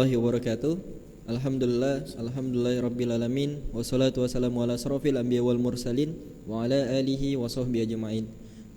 Wabarakatuh. Alhamdulillah alamin. Wassalatu wassalamu ala asrofil anbiya wal mursalin wa ala alihi wa sahbihi ajma'in.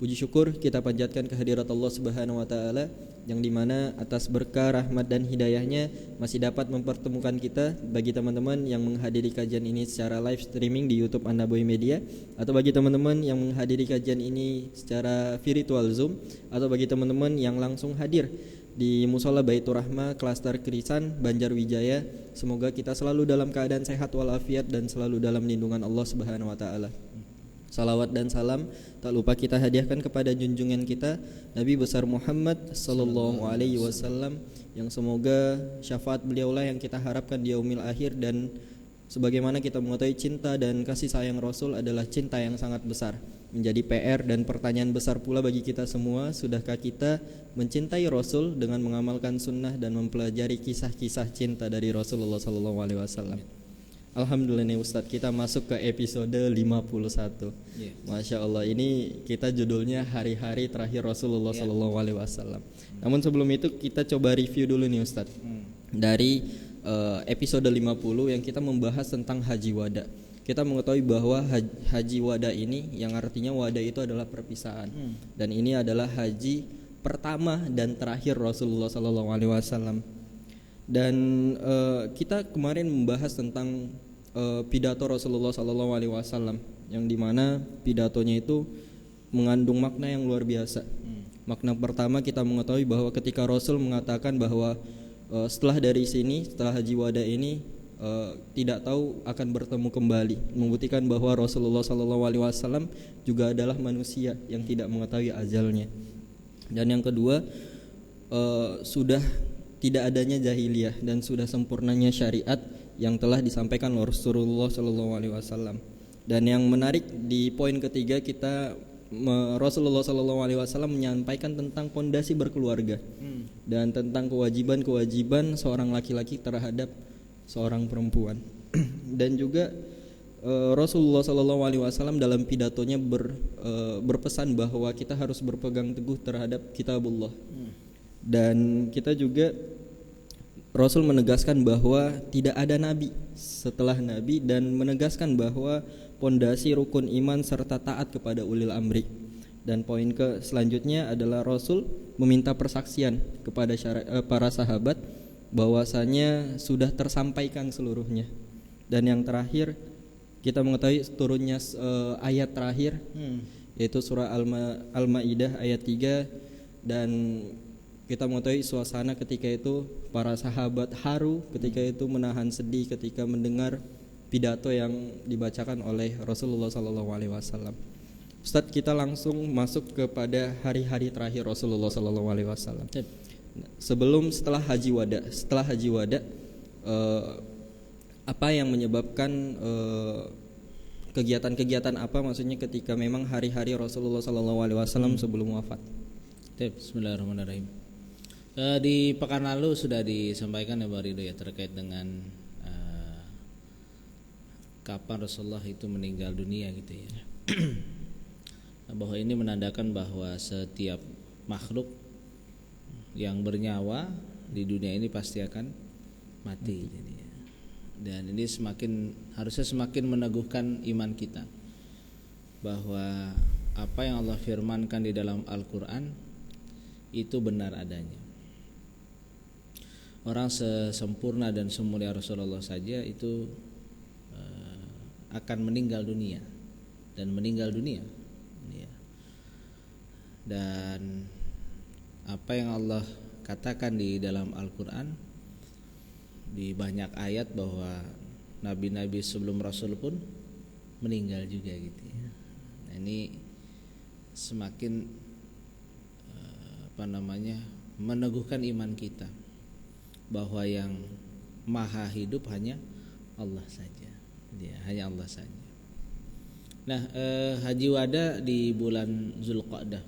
Puji syukur kita panjatkan kehadirat Allah Subhanahu wa taala yang dimana atas berkah rahmat dan hidayahnya masih dapat mempertemukan kita bagi teman-teman yang menghadiri kajian ini secara live streaming di YouTube An-Nabawi Media, atau bagi teman-teman yang menghadiri kajian ini secara virtual Zoom, atau bagi teman-teman yang langsung hadir di Musola Baitur Rahmah Klaster Krisan Banjarwijaya. Semoga kita selalu dalam keadaan sehat walafiat dan selalu dalam lindungan Allah Subhanahu wa taala. Salawat dan salam tak lupa kita hadiahkan kepada junjungan kita Nabi besar Muhammad sallallahu alaihi wasallam, yang semoga syafaat beliaulah yang kita harapkan di yaumil akhir. Dan sebagaimana kita mengetahui, cinta dan kasih sayang Rasul adalah cinta yang sangat besar, menjadi PR dan pertanyaan besar pula bagi kita semua. Sudahkah kita mencintai Rasul dengan mengamalkan sunnah dan mempelajari kisah-kisah cinta dari Rasulullah sallallahu alaihi wasallam? Alhamdulillah nih Ustadz, kita masuk ke episode 51. Masya Allah, ini kita judulnya hari-hari terakhir Rasulullah sallallahu alaihi wasallam. Namun sebelum itu kita coba review dulu nih Ustadz. Dari episode 50 yang kita membahas tentang Haji Wada. Kita mengetahui bahwa Haji Wada ini, yang artinya wada itu adalah perpisahan. Dan ini adalah haji pertama dan terakhir Rasulullah sallallahu alaihi wasallam. Dan kita kemarin membahas tentang pidato Rasulullah sallallahu alaihi wasallam, yang dimana pidatonya itu mengandung makna yang luar biasa. Makna pertama, kita mengetahui bahwa ketika Rasul mengatakan bahwa setelah dari sini, setelah Haji Wada ini tidak tahu akan bertemu kembali, membuktikan bahwa Rasulullah sallallahu alaihi wasallam juga adalah manusia yang tidak mengetahui ajalnya. Dan yang kedua, sudah tidak adanya jahiliyah dan sudah sempurnanya syariat yang telah disampaikan oleh Rasulullah sallallahu alaihi wasallam. Dan yang menarik di poin ketiga, kita Rasulullah sallallahu alaihi wasallam menyampaikan tentang pondasi berkeluarga dan tentang kewajiban-kewajiban seorang laki-laki terhadap seorang perempuan. Dan juga Rasulullah sallallahu alaihi wasallam dalam pidatonya berpesan bahwa kita harus berpegang teguh terhadap kitabullah. Dan kita juga, Rasul menegaskan bahwa tidak ada nabi setelah nabi, dan menegaskan bahwa pondasi rukun iman serta taat kepada ulil amri. Dan poin selanjutnya adalah Rasul meminta persaksian kepada para sahabat bahwasanya sudah tersampaikan seluruhnya. Dan yang terakhir, kita mengetahui turunnya ayat terakhir, yaitu surah Al-Maidah ayat 3. Dan kita mengetahui suasana ketika itu, para sahabat haru ketika itu, menahan sedih ketika mendengar pidato yang dibacakan oleh Rasulullah sallallahu alaihi wasallam. Ustadz, kita langsung masuk kepada hari-hari terakhir Rasulullah sallallahu alaihi wasallam. Setelah Haji Wada, apa yang menyebabkan kegiatan-kegiatan apa, maksudnya ketika memang hari-hari Rasulullah sallallahu alaihi wasallam sebelum wafat? Bismillahirrahmanirrahim. Di pekan lalu sudah disampaikan ya Pak Ridho ya, terkait dengan kapan Rasulullah itu meninggal dunia gitu ya. Bahwa ini menandakan bahwa setiap makhluk yang bernyawa di dunia ini pasti akan mati. Dan ini harusnya semakin meneguhkan iman kita bahwa apa yang Allah firmankan di dalam Al-Quran itu benar adanya. Orang sesempurna dan semulia Rasulullah saja itu akan meninggal dunia dan meninggal dunia. Dan apa yang Allah katakan di dalam Al-Quran di banyak ayat bahwa nabi-nabi sebelum Rasul pun meninggal juga gitu ya. Nah, ini semakin meneguhkan iman kita bahwa yang maha hidup hanya Allah saja. Hanya Allah saja. Nah, Haji Wada di bulan Zulqa'dah,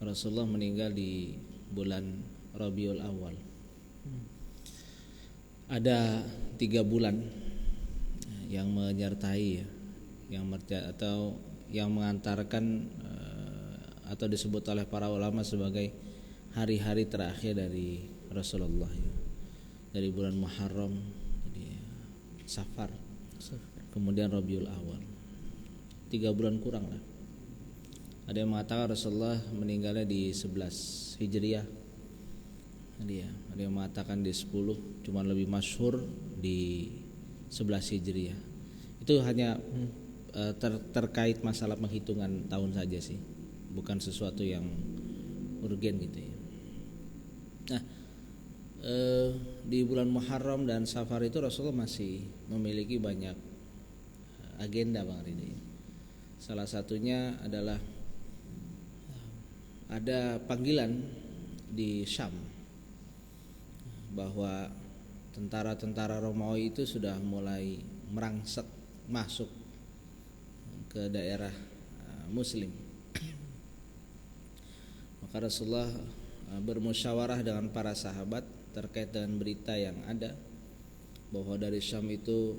Rasulullah meninggal di bulan Rabiul Awal. Ada 3 bulan yang menyertai, yang mengantarkan atau disebut oleh para ulama sebagai hari-hari terakhir dari Rasulullah. dari bulan Muharram, jadi Safar, kemudian Rabiul Awal, 3 bulan kurang lah. Ada yang mengatakan Rasulullah meninggalnya di 11 Hijriah. Ada yang mengatakan di 10, cuma lebih masyhur di 11 Hijriah. Itu hanya terkait masalah penghitungan tahun saja sih, bukan sesuatu yang urgen gitu ya. Nah, di bulan Muharram dan Safar itu Rasulullah masih memiliki banyak agenda, Bang Ridhi. Salah satunya adalah ada panggilan di Syam bahwa tentara-tentara Romawi itu sudah mulai merangsek masuk ke daerah Muslim. Maka Rasulullah bermusyawarah dengan para sahabat terkait dengan berita yang ada bahwa dari Syam itu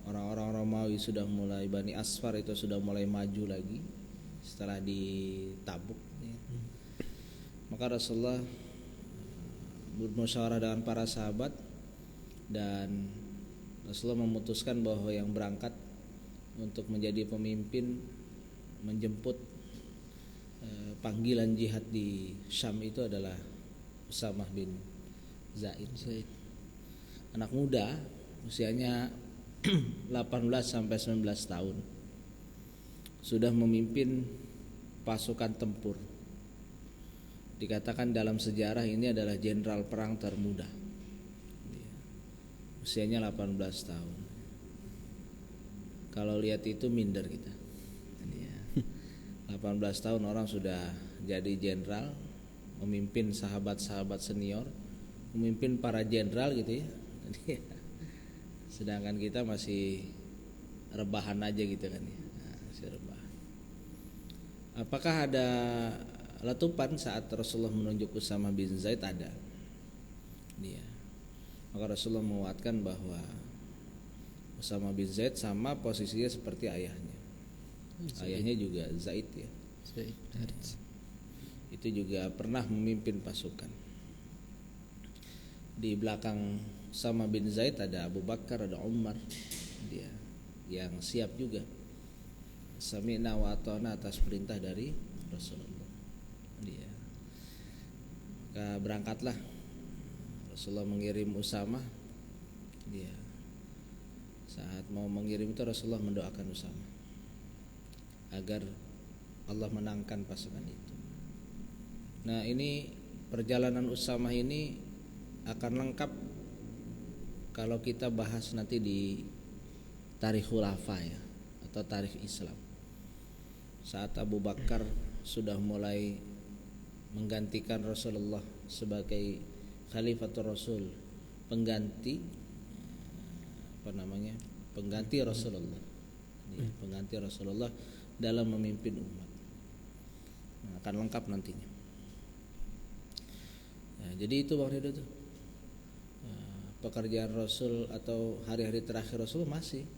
orang-orang Romawi sudah mulai, Bani Asfar itu sudah mulai maju lagi setelah di Tabuk ya. Maka Rasulullah bermusyawarah dengan para sahabat dan Rasulullah memutuskan bahwa yang berangkat untuk menjadi pemimpin menjemput panggilan jihad di Syam itu adalah Usamah bin Zaid. Anak muda, usianya 18 sampai 19 tahun, sudah memimpin pasukan tempur. Dikatakan dalam sejarah ini adalah jenderal perang termuda. Usianya 18 tahun. Kalau lihat itu minder kita. 18 tahun orang sudah jadi jenderal, memimpin sahabat-sahabat senior, memimpin para jenderal gitu ya. Sedangkan kita masih rebahan aja gitu kan ya. Masih rebahan. Apakah ada letupan saat Rasulullah menunjuk Usamah bin Zaid? Ada. Maka Rasulullah menguatkan bahwa Usamah bin Zaid sama posisinya seperti ayahnya. Ayahnya juga Zaid ya. Itu juga pernah memimpin pasukan. Di belakang Usamah bin Zaid ada Abu Bakar, ada Umar, dia yang siap juga. Sami'na wa ata'na atas perintah dari Rasulullah. Maka berangkatlah Rasulullah mengirim Usamah. Saat mau mengirim itu Rasulullah mendoakan Usamah agar Allah menangkan pasukan itu. Nah, ini perjalanan Usamah ini akan lengkap kalau kita bahas nanti di Tarikh Khulafa ya, atau Tarikh Islam. Saat Abu Bakar sudah mulai menggantikan Rasulullah sebagai Khalifatul Rasul, pengganti Rasulullah. Pengganti Rasulullah dalam memimpin umat. Akan lengkap nantinya. Nah, jadi itu Bang Ridho tuh. Pekerjaan Rasul atau hari-hari terakhir Rasul masih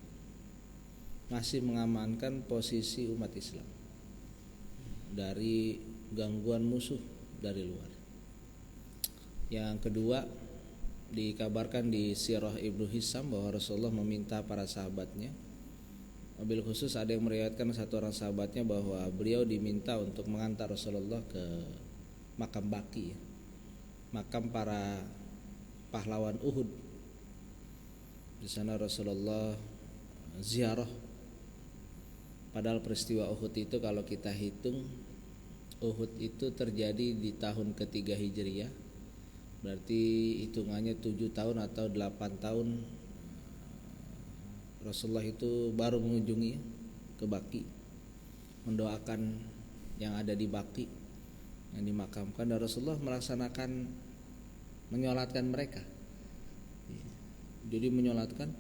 mengamankan posisi umat Islam dari gangguan musuh dari luar. Yang kedua, dikabarkan di Sirah Ibnu Hisam bahwa Rasulullah meminta para sahabatnya, mobil khusus ada yang meriwayatkan satu orang sahabatnya bahwa beliau diminta untuk mengantar Rasulullah ke makam Baqi, makam para pahlawan Uhud. Di sana Rasulullah ziarah. Padahal peristiwa Uhud itu kalau kita hitung, Uhud itu terjadi di tahun ketiga Hijriah. Berarti hitungannya 7 tahun atau 8 tahun Rasulullah itu baru mengunjungi ke Baqi, mendoakan yang ada di Baqi yang dimakamkan, dan Rasulullah melaksanakan menyolatkan mereka. Jadi menyolatkan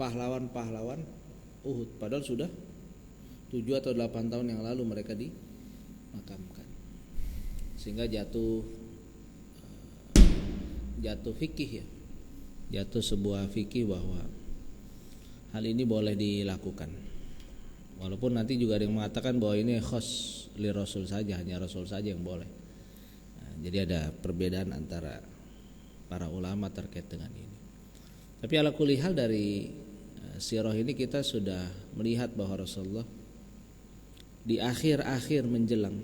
pahlawan-pahlawan Uhud, padahal sudah 7 atau 8 tahun yang lalu mereka dimakamkan. Sehingga jatuh fikih ya. Jatuh sebuah fikih bahwa hal ini boleh dilakukan. Walaupun nanti juga ada yang mengatakan bahwa ini khos li Rasul saja, hanya Rasul saja yang boleh. Jadi ada perbedaan antara para ulama terkait dengan ini. Tapi ala kulli hal dari sirah ini kita sudah melihat bahwa Rasulullah di akhir-akhir menjelang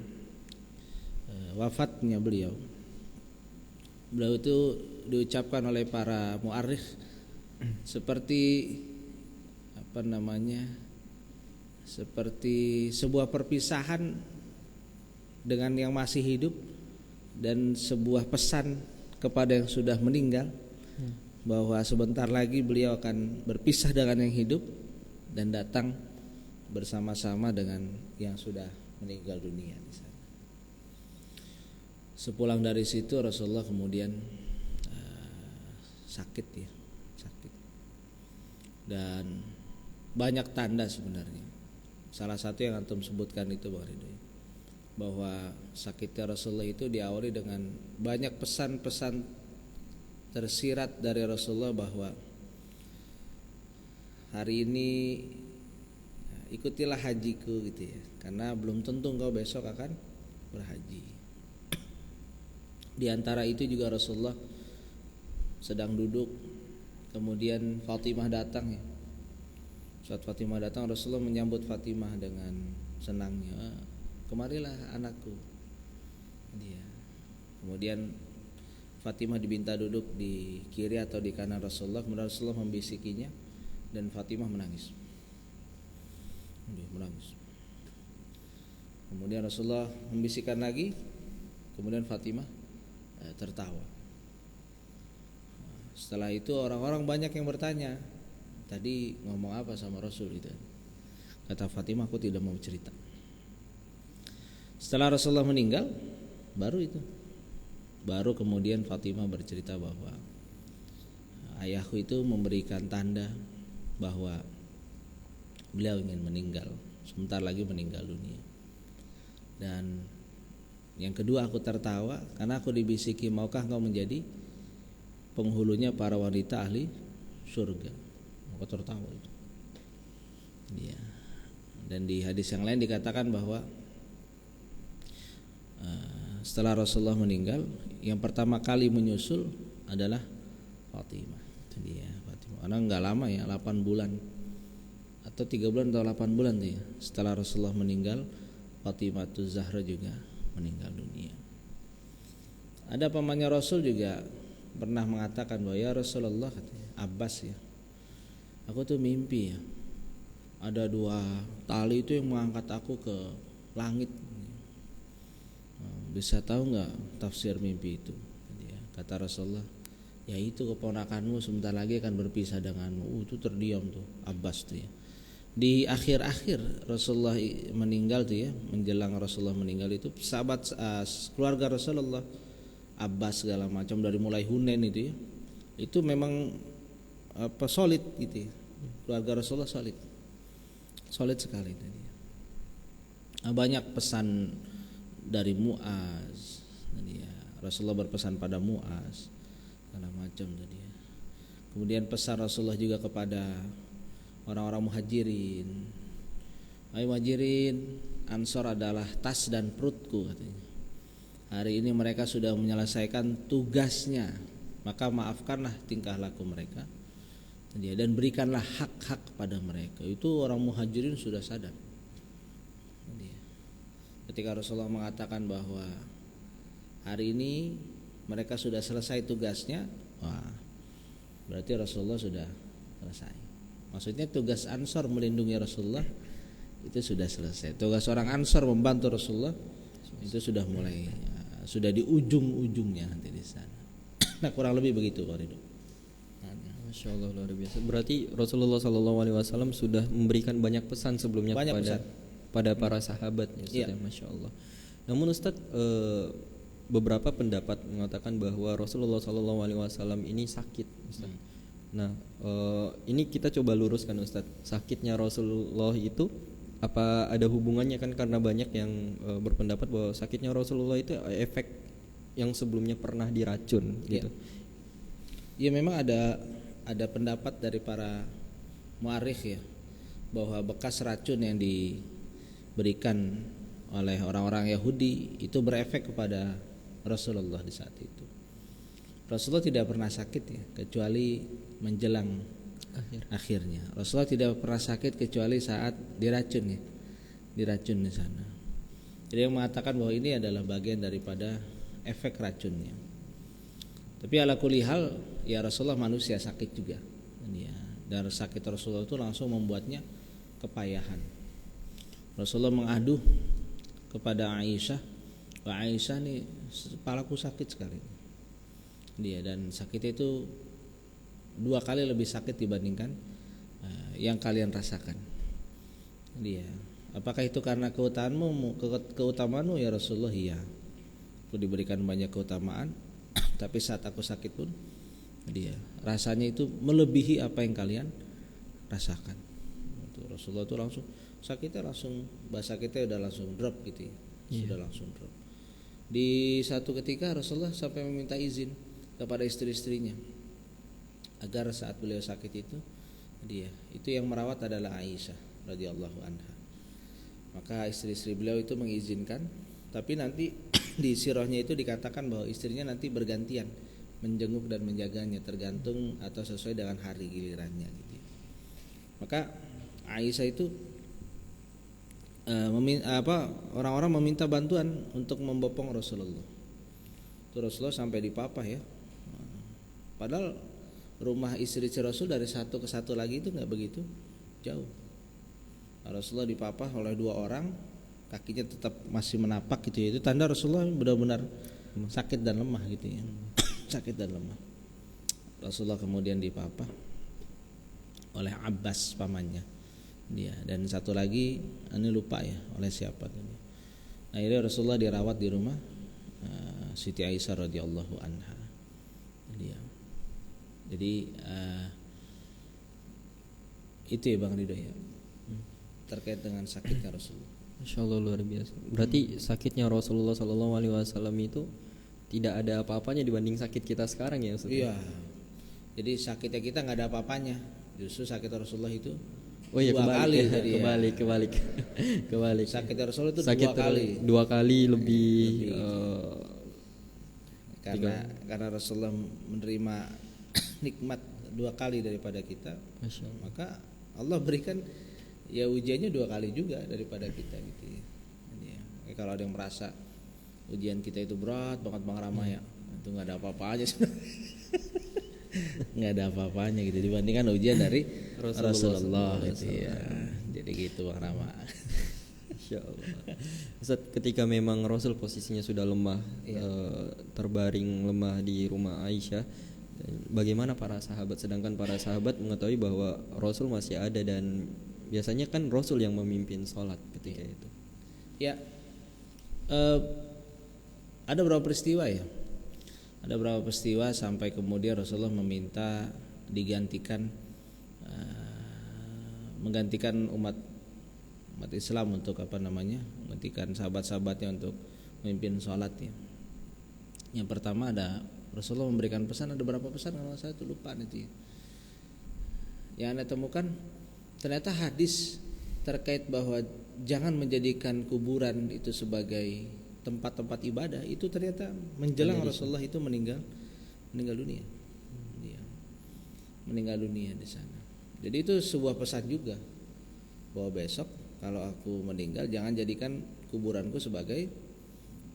wafatnya beliau itu diucapkan oleh para mu'arrikh seperti seperti sebuah perpisahan dengan yang masih hidup dan sebuah pesan kepada yang sudah meninggal bahwa sebentar lagi beliau akan berpisah dengan yang hidup dan datang bersama-sama dengan yang sudah meninggal dunia di sana. Sepulang dari situ Rasulullah kemudian sakit dan banyak tanda sebenarnya. Salah satu yang antum sebutkan itu Bang Ridho, bahwa sakitnya Rasulullah itu diawali dengan banyak pesan-pesan tersirat dari Rasulullah bahwa hari ini ikutilah hajiku gitu ya, karena belum tentu engkau besok akan berhaji. Di antara itu juga Rasulullah sedang duduk, kemudian Fatimah datang ya. Saat Fatimah datang, Rasulullah menyambut Fatimah dengan senangnya, kemarilah anakku. Dia. Kemudian Fatimah diminta duduk di kiri atau di kanan Rasulullah. Kemudian Rasulullah membisikinya dan Fatimah menangis. Dia menangis. Kemudian Rasulullah membisikkan lagi, kemudian Fatimah tertawa. Setelah itu orang-orang banyak yang bertanya, tadi ngomong apa sama Rasul itu? Kata Fatimah, aku tidak mau cerita. Setelah Rasulullah meninggal, baru kemudian Fatimah bercerita bahwa ayahku itu memberikan tanda bahwa beliau ingin meninggal, sebentar lagi meninggal dunia. Dan yang kedua, aku tertawa karena aku dibisiki, maukah engkau menjadi penghulunya para wanita ahli surga? Aku tertawa itu. Ya. Dan di hadis yang lain dikatakan bahwa setelah Rasulullah meninggal, yang pertama kali menyusul adalah Fatimah. Itu dia, Fatimah. Karena enggak lama ya, 8 bulan atau 3 bulan atau 8 bulan tuh ya. Setelah Rasulullah meninggal, Fatimah Zahra juga meninggal dunia. Ada pamannya Rasul juga pernah mengatakan bahwa ya Rasulullah, katanya, Abbas ya, aku tuh mimpi ya, ada 2 tali itu yang mengangkat aku ke langit. Bisa tahu nggak tafsir mimpi itu? Kata Rasulullah, ya itu keponakanmu sebentar lagi akan berpisah denganmu. Itu terdiam tuh Abbas tuh ya. Di akhir-akhir Rasulullah meninggal tuh ya, menjelang Rasulullah meninggal itu sahabat keluarga Rasulullah, Abbas segala macam dari mulai Hunain itu ya, itu memang solid gitu ya. Keluarga Rasulullah solid sekali tadi. Banyak pesan dari Mu'az tadi ya. Rasulullah berpesan pada Mu'az segala macam tadi ya. Kemudian pesan Rasulullah juga kepada orang-orang muhajirin, hai muhajirin, Ansor adalah tas dan perutku katanya. Hari ini mereka sudah menyelesaikan tugasnya, maka maafkanlah tingkah laku mereka dan berikanlah hak-hak pada mereka. Itu orang muhajirin sudah sadar. Ketika Rasulullah mengatakan bahwa hari ini mereka sudah selesai tugasnya, wah, berarti Rasulullah sudah selesai. Maksudnya tugas Ansor melindungi Rasulullah itu sudah selesai. Tugas orang Ansor membantu Rasulullah itu sudah mulai, sudah di ujung-ujungnya nanti di sana. Nah, kurang lebih begitu Pak Ridho. Masya Allah, luar biasa. Berarti Rasulullah SAW sudah memberikan banyak pesan sebelumnya pada para sahabat ya, Ustaz, Masya Allah. Namun Ustaz, beberapa pendapat mengatakan bahwa Rasulullah SAW ini sakit, Ustaz. Nah, ini kita coba luruskan Ustaz. Sakitnya Rasulullah itu apa ada hubungannya, kan karena banyak yang berpendapat bahwa sakitnya Rasulullah itu efek yang sebelumnya pernah diracun gitu. Ya memang ada pendapat dari para mu'arikh ya, bahwa bekas racun yang diberikan oleh orang-orang Yahudi itu berefek kepada Rasulullah di saat itu. Rasulullah tidak pernah sakit ya, kecuali menjelang akhirnya. Rasulullah tidak pernah sakit kecuali saat diracun ya, diracun di sana. Jadi yang mengatakan bahwa ini adalah bagian daripada efek racunnya. Tapi ala kulli hal ya Rasulullah manusia sakit juga. Ya, dan sakit Rasulullah itu langsung membuatnya kepayahan. Rasulullah mengadu kepada Aisyah, "Wah Aisyah nih, kepalaku sakit sekali." Dia dan sakitnya itu 2 kali lebih sakit dibandingkan yang kalian rasakan. Dia, apakah itu karena keutamaanmu ya Rasulullah? Iya. Aku diberikan banyak keutamaan, tapi saat aku sakit pun dia rasanya itu melebihi apa yang kalian rasakan. Itu Rasulullah itu langsung sakitnya langsung, bahasa kita udah langsung drop gitu ya. Sudah langsung drop. Di satu ketika Rasulullah sampai meminta izin kepada istri-istrinya agar saat beliau sakit itu yang merawat adalah Aisyah radhiyallahu anha. Maka istri-istri beliau itu mengizinkan, tapi nanti di sirahnya itu dikatakan bahwa istrinya nanti bergantian menjenguk dan menjaganya tergantung atau sesuai dengan hari gilirannya gitu. Maka Aisyah itu orang-orang meminta bantuan untuk membopong Rasulullah. Itu Rasulullah sampai dipapah ya. Padahal rumah istri Rasul dari satu ke satu lagi itu nggak begitu jauh. Rasulullah dipapah oleh 2 orang, kakinya tetap masih menapak gitu ya. Itu tanda Rasulullah benar-benar sakit dan lemah gitu ya. Sakit dan lemah. Rasulullah kemudian dipapah oleh Abbas pamannya. Dia dan satu lagi ini lupa ya oleh siapa tadi. Nah, akhirnya Rasulullah dirawat di rumah Siti Aisyah radhiyallahu anha. Dia. Jadi itu ya Bang Ridho ya, terkait dengan sakitnya Rasulullah. Masya Allah luar biasa. Berarti sakitnya Rasulullah SAW itu tidak ada apa-apanya dibanding sakit kita sekarang ya Ustaz? Iya. Jadi sakitnya kita nggak ada apa-apanya. Justru sakit Rasulullah itu kebalik. Sakit Rasulullah itu sakit 2 kali. 2 kali lebih. Karena Rasulullah menerima nikmat 2 kali daripada kita, maka Allah berikan ya ujiannya 2 kali juga daripada kita gitu ya. Kalau ada yang merasa ujian kita itu berat banget Bang Rama ya, itu nggak ada apa-apanya nggak ada apa-apanya gitu dibandingkan ujian dari Rasulullah gitu ya. Jadi gitu Bang Rama. Insyaallah. Ustaz, ketika memang Rasul posisinya sudah lemah, terbaring lemah di rumah Aisyah, bagaimana para sahabat? Sedangkan para sahabat mengetahui bahwa Rasul masih ada dan biasanya kan Rasul yang memimpin sholat ketika itu. Ya, ada beberapa peristiwa ya. Ada beberapa peristiwa sampai kemudian Rasulullah meminta digantikan, menggantikan umat Islam untuk menggantikan sahabat-sahabatnya untuk memimpin sholat ya. Yang pertama ada Rasulullah memberikan pesan, ada berapa pesan kalau saya tuh lupa nanti. Yang Anda temukan ternyata hadis terkait bahwa jangan menjadikan kuburan itu sebagai tempat-tempat ibadah itu ternyata menjelang Rasulullah itu meninggal dunia. Meninggal dunia di sana. Jadi itu sebuah pesan juga bahwa besok kalau aku meninggal jangan jadikan kuburanku sebagai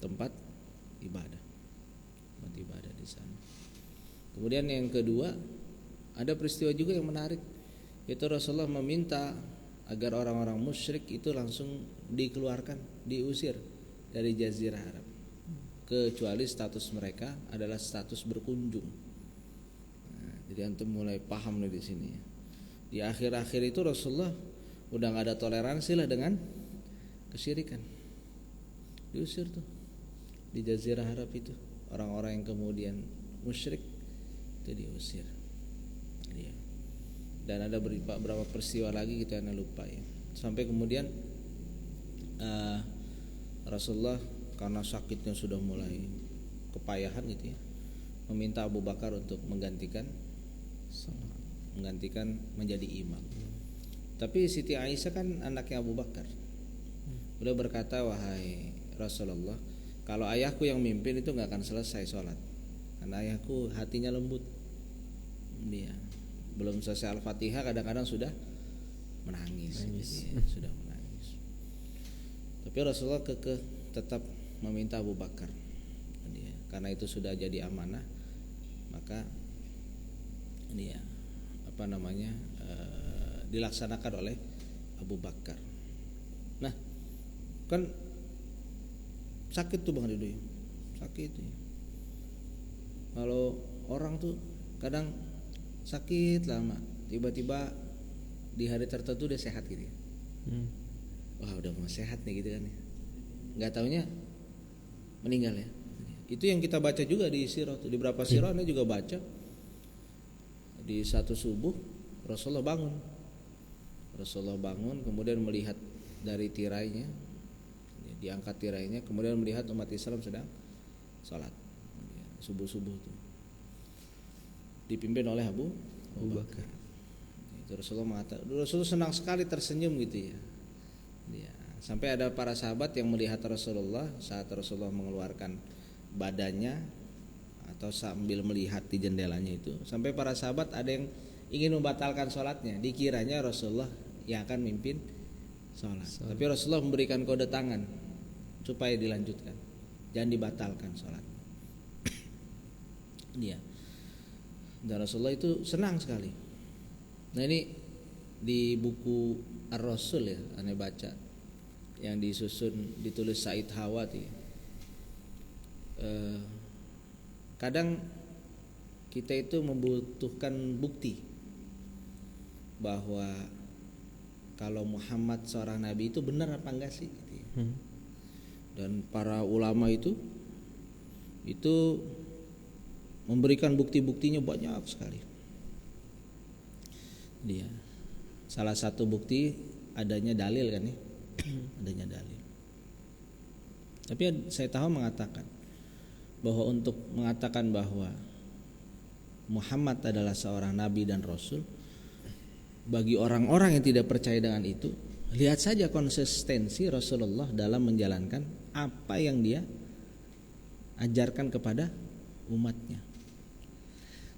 tempat ibadah. Tempat ibadah di sana. Kemudian yang kedua, ada peristiwa juga yang menarik, yaitu Rasulullah meminta agar orang-orang musyrik itu langsung dikeluarkan, diusir dari Jazirah Arab, kecuali status mereka adalah status berkunjung. Nah, jadi antum mulai paham nih di sini ya. Di akhir-akhir itu Rasulullah udah nggak ada toleransi lah dengan kesyirikan, diusir tuh di Jazirah Arab itu orang-orang yang kemudian musyrik itu diusir. Dan ada beberapa peristiwa lagi kita lupa ya. Sampai kemudian Rasulullah karena sakitnya sudah mulai kepayahan gitu ya, meminta Abu Bakar untuk menggantikan menjadi imam. Tapi Siti Aisyah kan anaknya Abu Bakar. Udah berkata, wahai Rasulullah, kalau ayahku yang mimpin itu nggak akan selesai sholat. karena ayahku hatinya lembut. Dia belum selesai Al-Fatihah kadang-kadang sudah menangis. Sudah menangis. Tapi Rasulullah kekeh tetap meminta Abu Bakar. Dia, karena itu sudah jadi amanah, maka dia dilaksanakan oleh Abu Bakar. Nah, kan sakit tuh Bang Ridho ya. Sakit ya. Kalau orang tuh kadang sakit lama, tiba-tiba di hari tertentu dia sehat gitu ya. Wah, udah mau sehat nih gitu kan ya. Enggak taunya meninggal ya. Itu yang kita baca juga di sirah, di beberapa sirah Anda juga baca. Di satu subuh Rasulullah bangun kemudian melihat dari tirainya, diangkat tirainya, kemudian melihat umat Islam sedang sholat subuh-subuh itu dipimpin oleh Abu Bakar. Itu Rasulullah senang sekali, tersenyum gitu ya. Sampai ada para sahabat yang melihat Rasulullah saat Rasulullah mengeluarkan badannya atau sambil melihat di jendelanya itu, sampai para sahabat ada yang ingin membatalkan sholatnya, dikiranya Rasulullah yang akan mimpin sholat. Tapi Rasulullah memberikan kode tangan supaya dilanjutkan, jangan dibatalkan sholat. Dan Rasulullah itu senang sekali. Nah, ini di buku Ar-Rasul ya, aneh baca, yang ditulis Said Hawati. Kadang kita itu membutuhkan bukti bahwa kalau Muhammad seorang nabi itu benar apa enggak sih gitu ya. Dan para ulama itu memberikan bukti-buktinya banyak sekali. Salah satu bukti adanya dalil kan ya. Adanya dalil. Tapi saya tahu mengatakan bahwa untuk mengatakan bahwa Muhammad adalah seorang nabi dan rasul, bagi orang-orang yang tidak percaya dengan itu, lihat saja konsistensi Rasulullah dalam menjalankan apa yang dia ajarkan kepada umatnya.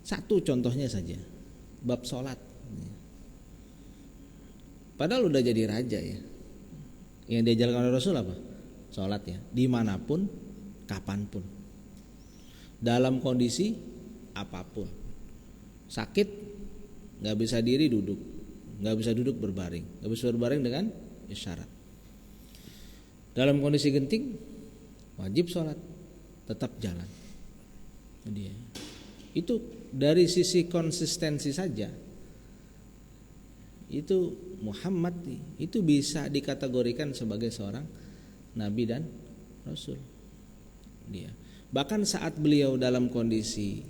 Satu contohnya saja, bab sholat. Padahal udah jadi raja ya. Yang diajarkan oleh Rasul apa? Sholat ya, dimanapun, kapanpun, dalam kondisi apapun. Sakit nggak bisa diri duduk, nggak bisa duduk berbaring, nggak bisa berbaring dengan isyarat. Dalam kondisi genting wajib sholat, tetap jalan. Itu dari sisi konsistensi saja, itu Muhammad itu bisa dikategorikan sebagai seorang nabi dan rasul. Bahkan saat beliau dalam kondisi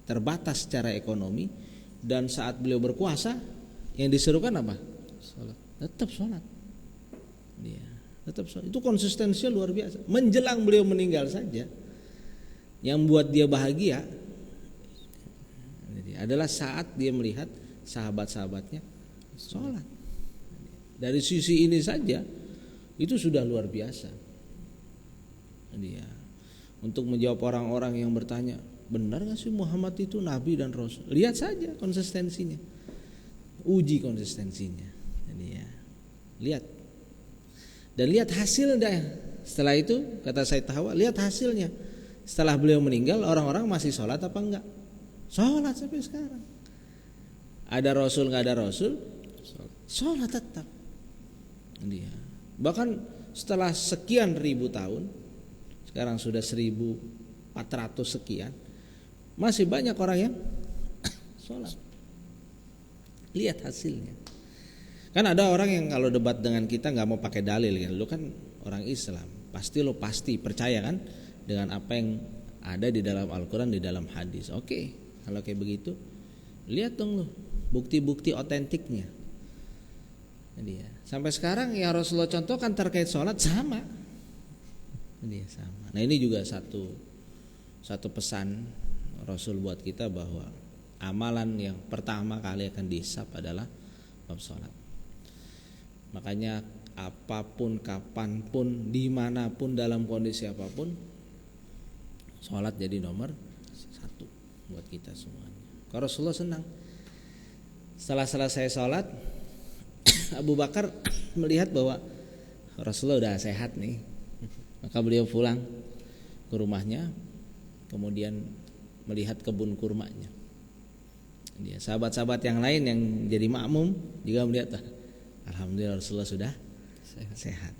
terbatas secara ekonomi dan saat beliau berkuasa, yang diserukan apa? Sholat. Tetap sholat. Tetap sholat. Itu konsistensinya luar biasa. Menjelang beliau meninggal saja, yang buat dia bahagia adalah saat dia melihat sahabat-sahabatnya sholat. Dari sisi ini saja itu sudah luar biasa. Untuk menjawab orang-orang yang bertanya, benar gak sih Muhammad itu nabi dan rasul? Lihat saja konsistensinya, uji konsistensinya. Lihat dan lihat hasilnya. Setelah itu kata Said Hawa, lihat hasilnya. Setelah beliau meninggal, orang-orang masih sholat apa enggak? Sholat sampai sekarang. Ada rasul nggak ada rasul, sholat tetap. Bahkan setelah sekian ribu tahun, sekarang sudah 1400 sekian, masih banyak orang yang sholat. Lihat hasilnya. Kan ada orang yang kalau debat dengan kita nggak mau pakai dalil kan, lu kan orang Islam, pasti percaya kan dengan apa yang ada di dalam Al-Quran, di dalam hadis. Oke, kalau kayak begitu, lihat dong lu bukti-bukti otentiknya. Sampai sekarang yang Rasulullah contohkan terkait sholat sama. Sama. Nah, ini juga satu pesan Rasul buat kita bahwa amalan yang pertama kali akan dihisab adalah bab sholat. Makanya apapun, kapanpun, dimanapun, dalam kondisi apapun, sholat jadi nomor buat kita semuanya. Kalau Rasulullah senang. Setelah selesai sholat, Abu Bakar melihat bahwa Rasulullah udah sehat nih, maka beliau pulang ke rumahnya, kemudian melihat kebun kurmanya. Dia sahabat-sahabat yang lain yang jadi makmum juga melihat, alhamdulillah Rasulullah sudah sehat.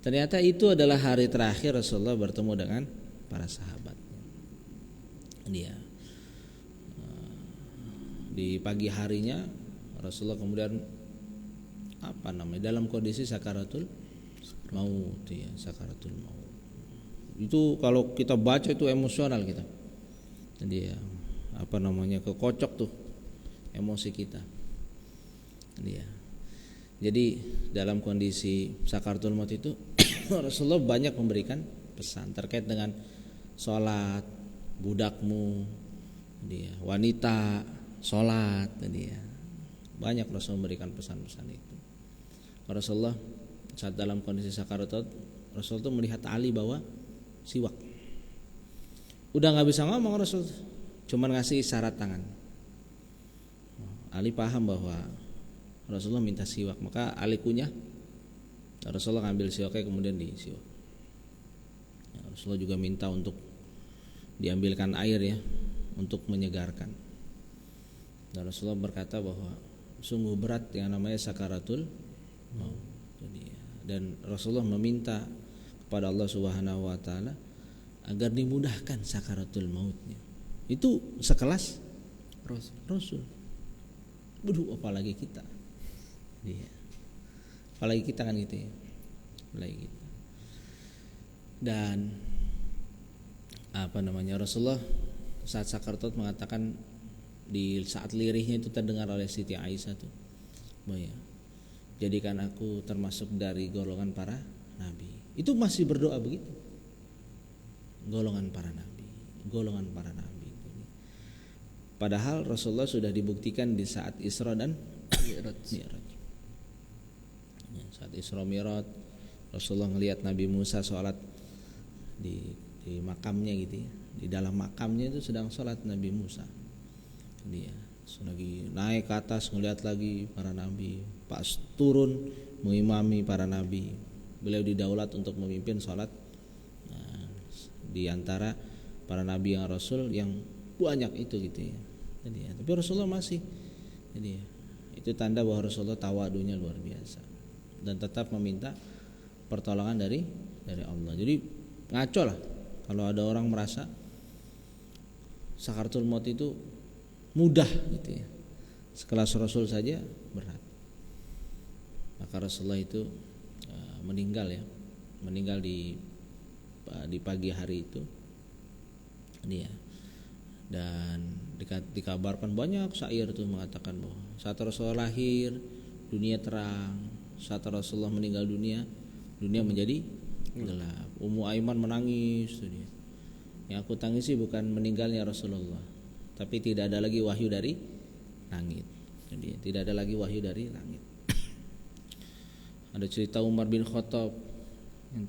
Ternyata itu adalah hari terakhir Rasulullah bertemu dengan para sahabat. Dia di pagi harinya Rasulullah kemudian dalam kondisi sakaratul maut, ya, sakaratul maut. Itu kalau kita baca itu emosional kita. Jadi ya, kekocok tuh emosi kita. Jadi dalam kondisi sakaratul maut itu Rasulullah banyak memberikan pesan terkait dengan sholat, budakmu, wanita, sholat, banyak Rasul memberikan pesan-pesan itu. Rasulullah saat dalam kondisi sakaratul Rasul itu melihat Ali bawa siwak. Udah nggak bisa ngomong Rasul, cuman ngasih isyarat tangan. Ali paham bahwa Rasulullah minta siwak, maka Ali kunyah. Rasulullah ngambil siwaknya kemudian disiwak. Rasulullah juga minta untuk diambilkan air ya, untuk menyegarkan. Dan Rasulullah berkata bahwa sungguh berat yang namanya sakaratul maut. Dan Rasulullah meminta kepada Allah Subhanahu wa taala agar dimudahkan sakaratul mautnya. Itu sekelas Rasul. Apalagi kita. Apalagi kita kan gitu ya. Apalagi kita. Dan Rasulullah saat sakaratul mengatakan di saat lirihnya itu terdengar oleh Siti Aisyah tuh, jadikan aku termasuk dari golongan para nabi. Itu masih berdoa begitu. Golongan para nabi. Padahal Rasulullah sudah dibuktikan di saat Isra dan Mi'raj. Saat Isra Mi'raj Rasulullah melihat Nabi Musa sholat di makamnya gitu ya. Di dalam makamnya itu sedang sholat Nabi Musa. Dia lagi naik ke atas ngelihat lagi para nabi, pas turun mengimami para nabi. Beliau didaulat untuk memimpin sholat di antara para nabi yang Rasul yang banyak itu gitu ya. Tapi Rasulullah masih, itu tanda bahwa Rasulullah tawadunya luar biasa dan tetap meminta pertolongan dari Allah. Jadi ngaco lah kalau ada orang merasa sakaratul maut itu mudah gitu ya. Sekelas Rasul saja berat. Maka Rasulullah itu meninggal di pagi hari itu. Dan dikabarkan banyak syair itu mengatakan bahwa saat Rasulullah lahir dunia terang, saat Rasulullah meninggal dunia menjadi gelap. Ummu Aiman menangis tuh dia. Yang aku tangisi bukan meninggalnya Rasulullah, tapi tidak ada lagi wahyu dari langit. Jadi tidak ada lagi wahyu dari langit. Ada cerita Umar bin Khattab yang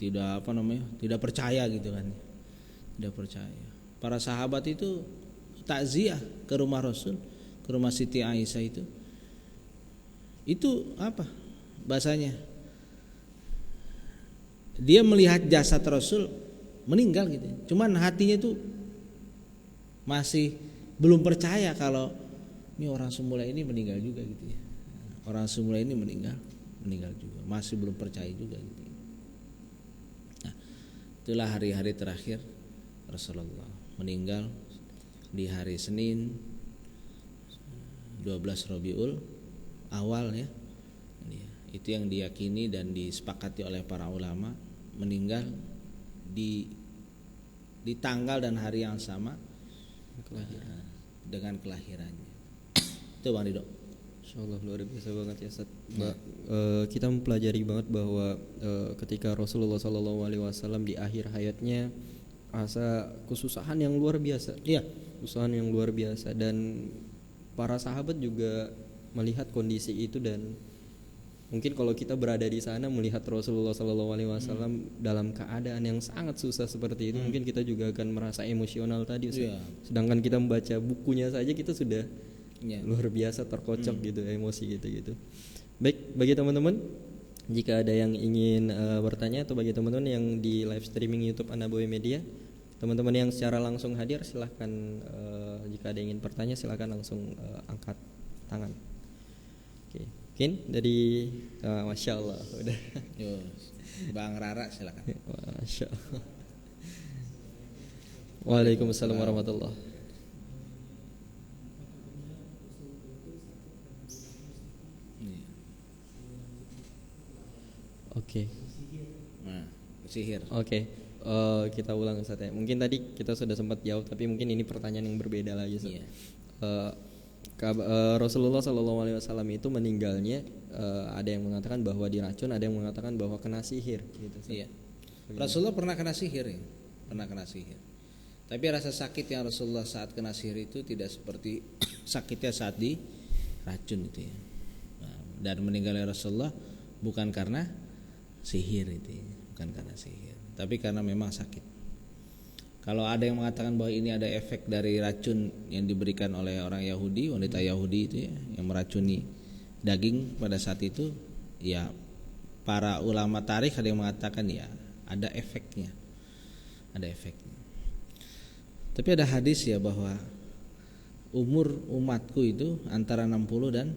tidak percaya gitu kan. Tidak percaya. Para sahabat itu takziah ke rumah Rasul, ke rumah Siti Aisyah itu. Itu apa bahasanya? Dia melihat jasad Rasul meninggal gitu. Cuman hatinya itu masih belum percaya kalau ini orang semula ini meninggal juga gitu ya. Orang semula ini meninggal juga, masih belum percaya juga gitu. Nah, itulah hari-hari terakhir Rasulullah meninggal di hari Senin 12 Rabiul Awal ya. Itu yang diyakini dan disepakati oleh para ulama, meninggal di tanggal dan hari yang sama dengan kelahirannya. Itu Bang Ridho. Insyaallah luar biasa banget ya Ustaz. Kita mempelajari banget bahwa ketika Rasulullah SAW di akhir hayatnya asa kesusahan yang luar biasa. Iya, kesusahan yang luar biasa, dan para sahabat juga melihat kondisi itu dan Mungkin kalau kita berada di sana melihat Rasulullah SAW dalam keadaan yang sangat susah seperti itu, mungkin kita juga akan merasa emosional tadi. Iya. Sedangkan kita membaca bukunya saja kita sudah Iya. luar biasa terkocok gitu, emosi gitu. Baik, bagi teman-teman, jika ada yang ingin bertanya, atau bagi teman-teman yang di live streaming YouTube An-Nabawi Media, teman-teman yang secara langsung hadir silahkan, jika ada yang ingin bertanya silahkan langsung angkat tangan. Oke, mungkin dari Masya Allah udah. Yo, Bang Rara silakan. Masya Allah. Waalaikumsalam warahmatullah. Iya. Oke. Nah, sihir. Oke, kita ulang Ustaz ya. Mungkin tadi kita sudah sempat jawab, tapi mungkin ini pertanyaan yang berbeda lagi Ustaz. Iya. Rasulullah SAW itu meninggalnya, ada yang mengatakan bahwa diracun, ada yang mengatakan bahwa kena sihir gitu, Ustaz. Iya. Rasulullah pernah kena sihir ya? Pernah kena sihir. Tapi rasa sakit yang Rasulullah saat kena sihir itu tidak seperti sakitnya saat diracun itu ya. Nah, dan meninggalnya Rasulullah bukan karena sihir itu ya. Bukan karena sihir, tapi karena memang sakit. Kalau ada yang mengatakan bahwa ini ada efek dari racun yang diberikan oleh orang Yahudi, wanita Yahudi itu ya, yang meracuni daging pada saat itu, ya para ulama tarikh ada yang mengatakan ya ada efeknya. Ada efeknya. Tapi ada hadis ya bahwa umur umatku itu antara 60 dan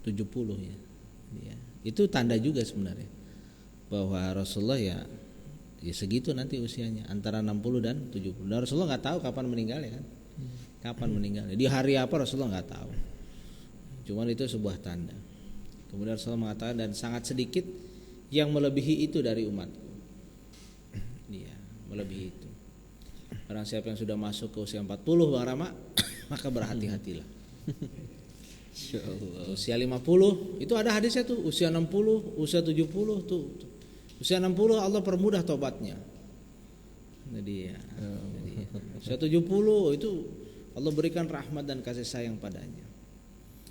70 ya. Ya. Itu tanda juga sebenarnya bahwa Rasulullah ya segitu nanti usianya antara 60 dan 70. Dan Rasulullah nggak tahu kapan meninggalnya kan? Kapan meninggalnya? Di hari apa Rasulullah nggak tahu. Cuman itu sebuah tanda. Kemudian Rasulullah mengatakan dan sangat sedikit yang melebihi itu dari umatku. Iya, melebihi itu. Barang siapa yang sudah masuk ke usia 40 Bang Rama, maka berhati-hatilah. Insyaallah. Usia 50 itu ada hadisnya tuh, usia 60, usia 70 tuh. Usia 60 Allah permudah tobatnya. Jadi ya. Usia 70 itu Allah berikan rahmat dan kasih sayang padanya.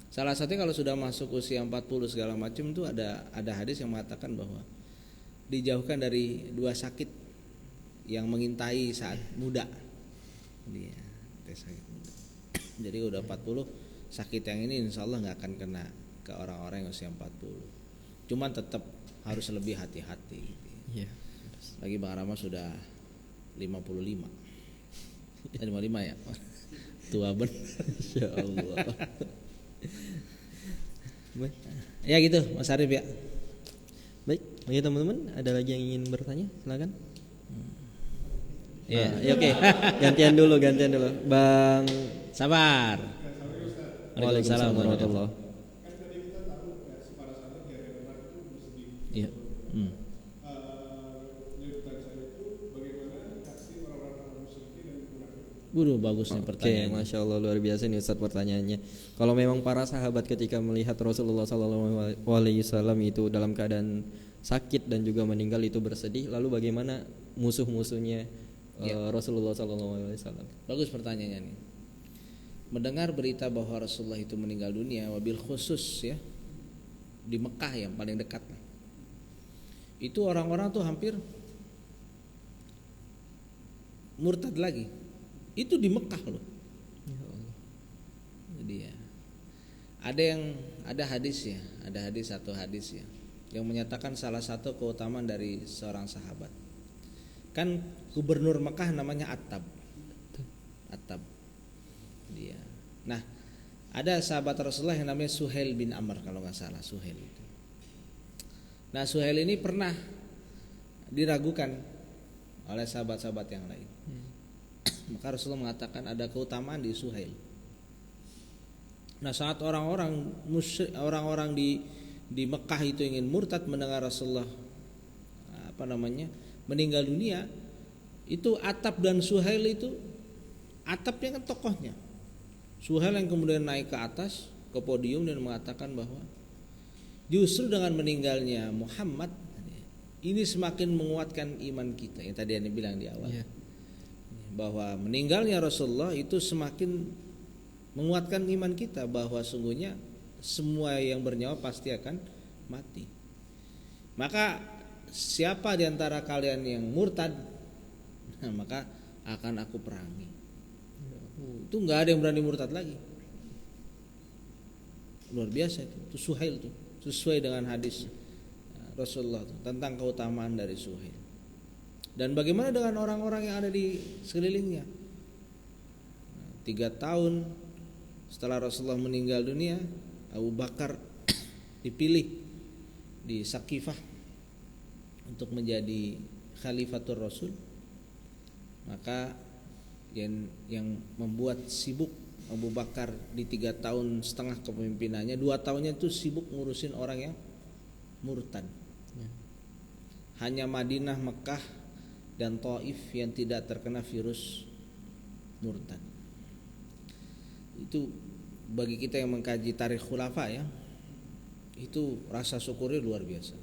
Salah satunya kalau sudah masuk usia 40 segala macam itu ada hadis yang mengatakan bahwa dijauhkan dari dua sakit yang mengintai saat muda. Jadi ya, sakit muda. Jadi udah 40 sakit yang ini insya Allah nggak akan kena ke orang-orang yang usia 40. Cuman tetap harus lebih hati-hati gitu. Iya. Lagi Bang Rama sudah 55. 55 ya. Tua bener. Insyaallah. Baik. Ya gitu Mas Arif ya. Baik, bagi teman-teman ada lagi yang ingin bertanya? Silakan. Ya, Ya oke. Gantian dulu. Bang sabar. Waalaikumsalam warahmatullahi. Iya. Waduh, bagus nih pertanyaannya. Oke, Masya Allah luar biasa nih Ustaz pertanyaannya. Kalau memang para sahabat ketika melihat Rasulullah SAW itu dalam keadaan sakit dan juga meninggal itu bersedih, lalu bagaimana musuh-musuhnya Rasulullah SAW? Bagus pertanyaannya nih. Mendengar berita bahwa Rasulullah itu meninggal dunia, wabil khusus ya di Mekah yang paling dekat, itu orang-orang tuh hampir murtad lagi. Itu di Mekah loh. Jadi ya, ada hadis ya, satu hadis ya yang menyatakan salah satu keutamaan dari seorang sahabat. Kan gubernur Mekah namanya Attab. Dia. Nah, ada sahabat Rasulullah yang namanya Suhail bin Amr kalau nggak salah, Suhail itu. Nah, Suhail ini pernah diragukan oleh sahabat-sahabat yang lain. Maka Rasulullah mengatakan ada keutamaan di Suhail. Nah, saat orang-orang di Mekah itu ingin murtad mendengar Rasulullah meninggal dunia, itu Attab dan Suhail itu, Attabnya kan tokohnya. Suhail yang kemudian naik ke atas ke podium dan mengatakan bahwa justru dengan meninggalnya Muhammad ini semakin menguatkan iman kita. Yang tadi Anda bilang di awal. Yeah. Bahwa meninggalnya Rasulullah itu semakin menguatkan iman kita bahwa sungguhnya semua yang bernyawa pasti akan mati. Maka siapa di antara kalian yang murtad, maka akan aku perangi. Itu nggak ada yang berani murtad lagi. Luar biasa itu Suhail tuh, sesuai dengan hadis Rasulullah tuh, tentang keutamaan dari Suhail. Dan bagaimana dengan orang-orang yang ada di sekelilingnya? 3 tahun setelah Rasulullah meninggal dunia, Abu Bakar dipilih di Saqifah untuk menjadi khalifatul Rasul. Maka yang membuat sibuk Abu Bakar di 3 tahun setengah kepemimpinannya, 2 tahunnya itu sibuk ngurusin orang yang murtad. Hanya Madinah, Mekah, dan Taif yang tidak terkena virus murtad. Itu bagi kita yang mengkaji tarikh khulafa ya, itu rasa syukurnya luar biasa.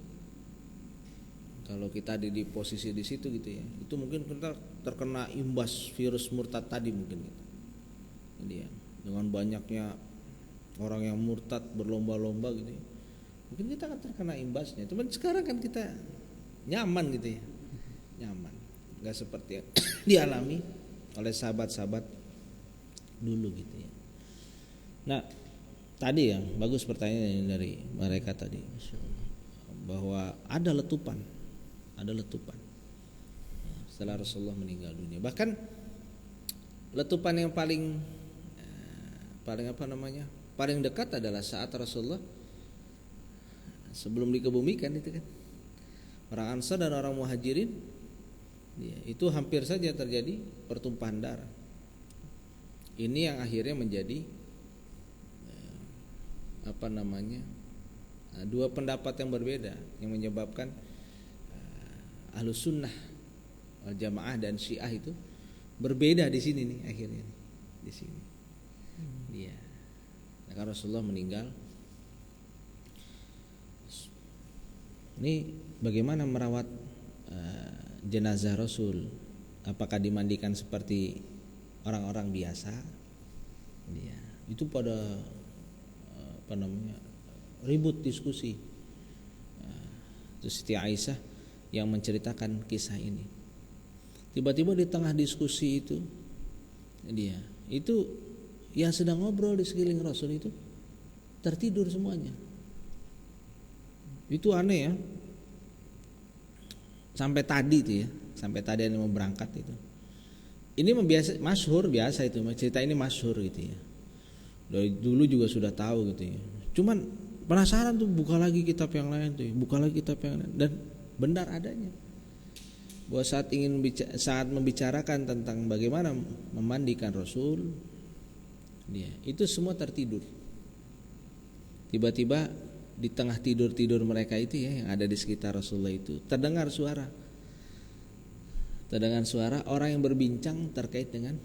Kalau kita ada di posisi di situ gitu ya, itu mungkin kita terkena imbas virus murtad tadi mungkin gitu. Jadi ya, dengan banyaknya orang yang murtad berlomba-lomba gitu ya, mungkin kita akan terkena imbasnya. Cuman sekarang kan kita nyaman gitu ya, nyaman, nggak seperti yang dialami oleh sahabat-sahabat dulu gitu ya. Nah, tadi yang bagus pertanyaan dari mereka tadi, bahwa ada letupan setelah Rasulullah meninggal dunia. Bahkan letupan yang paling paling dekat adalah saat Rasulullah sebelum dikebumikan itu kan. Orang Ansar dan orang Muhajirin itu hampir saja terjadi pertumpahan darah. Ini yang akhirnya menjadi dua pendapat yang berbeda yang menyebabkan Ahlus Sunnah wal Jamaah dan Syiah itu berbeda di sini nih akhirnya nih, di sini. Iya. Nah, karena Rasulullah meninggal. Ini bagaimana merawat jenazah Rasul? Apakah dimandikan seperti orang-orang biasa? Iya. Itu pada ribut diskusi. Terus Siti Aisyah yang menceritakan kisah ini. Tiba-tiba di tengah diskusi itu yang sedang ngobrol di sekeliling Rasul itu tertidur semuanya. Itu aneh ya. Sampai tadi yang mau berangkat itu. Ini masyhur biasa itu, cerita ini masyhur gitu ya. Dari dulu juga sudah tahu gitu ya. Cuman penasaran tuh, buka lagi kitab yang lain tuh, dan benar adanya. Bahwa saat membicarakan tentang bagaimana memandikan Rasul, itu semua tertidur. Tiba-tiba di tengah tidur mereka itu ya, yang ada di sekitar Rasulullah itu terdengar suara orang yang berbincang terkait dengan